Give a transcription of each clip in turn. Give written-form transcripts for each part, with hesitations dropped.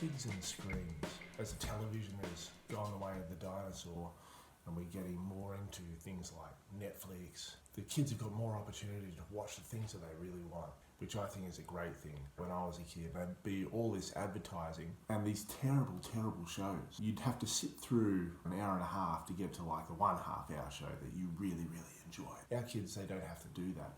Kids and screens. As the television has gone the way of the dinosaur and we're getting more into things like Netflix, the kids have got more opportunity to watch the things that they really want, which I think is a great thing. When I was a kid, there'd be all this advertising and these terrible, terrible shows. You'd have to sit through an hour and a half to get to like a 1.5 hour show that you really, really enjoy. Our kids, they don't have to do that.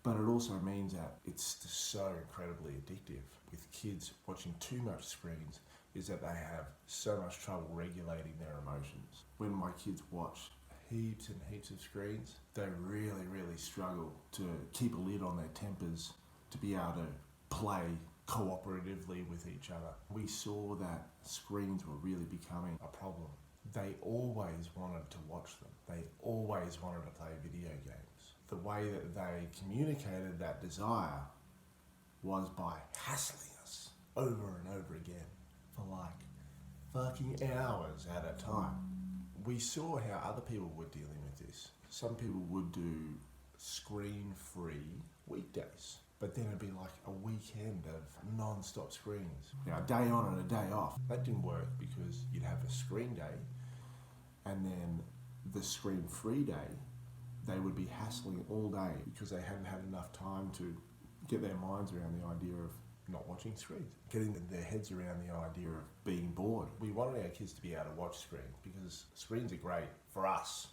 But it also means that it's just so incredibly addictive. With kids watching too much screens is that they have so much trouble regulating their emotions. When my kids watch heaps and heaps of screens, they really, really struggle to keep a lid on their tempers, to be able to play cooperatively with each other. We saw that screens were really becoming a problem. They always wanted to watch them. They always wanted to play video games. The way that they communicated that desire was by hassling us over and over again for like fucking hours at a time. We saw how other people were dealing with this. Some people would do screen-free weekdays, but then it'd be like a weekend of non-stop screens. You know, a day on and a day off. That didn't work because you'd have a screen day and then the screen-free day, they would be hassling all day because they hadn't had enough time to get their minds around the idea of not watching screens, getting their heads around the idea of being bored. We wanted our kids to be able to watch screens because screens are great for us.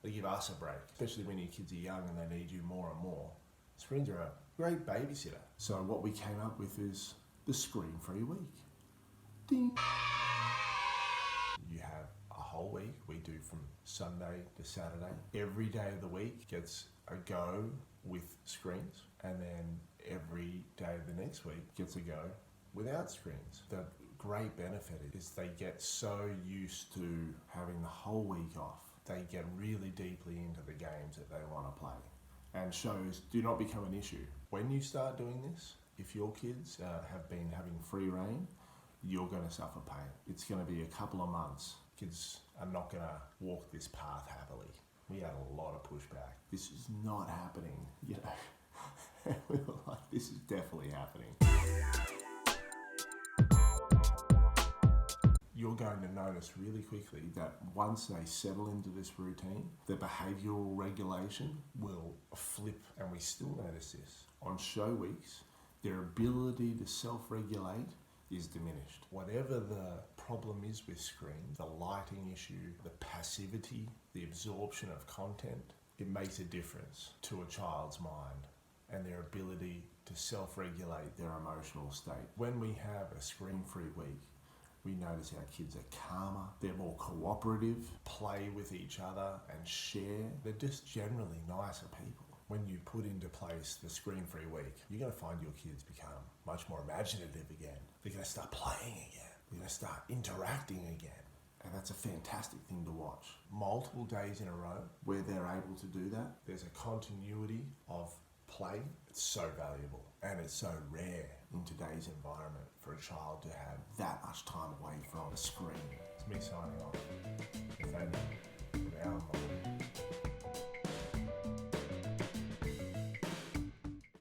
They give us a break, especially when your kids are young and they need you more and more. Screens are a great babysitter. So what we came up with is the screen-free week. Ding! You have a whole week. We do from Sunday to Saturday. Every day of the week gets a go with screens, and then every day of the next week gets a go without screens. The great benefit is they get so used to having the whole week off. They get really deeply into the games that they want to play. And shows do not become an issue. When you start doing this, if your kids have been having free reign, you're going to suffer pain. It's going to be a couple of months. Kids are not going to walk this path happily. We had a lot of pushback. This is not happening, you know. We were like, this is definitely happening. You're going to notice really quickly that once they settle into this routine, the behavioural regulation will flip, and we still notice this. On show weeks, their ability to self-regulate is diminished. Whatever the problem is with screens, the lighting issue, the passivity, the absorption of content, it makes a difference to a child's mind and their ability to self-regulate their emotional state. When we have a screen-free week, we notice our kids are calmer, they're more cooperative, play with each other and share. They're just generally nicer people. When you put into place the screen-free week, you're going to find your kids become much more imaginative again. They're going to start playing again. They're going to start interacting again. And that's a fantastic thing to watch. Multiple days in a row where they're able to do that, there's a continuity of play. It's so valuable and it's so rare in today's environment for a child to have that much time away from a screen. It's me signing off. If only from our mind.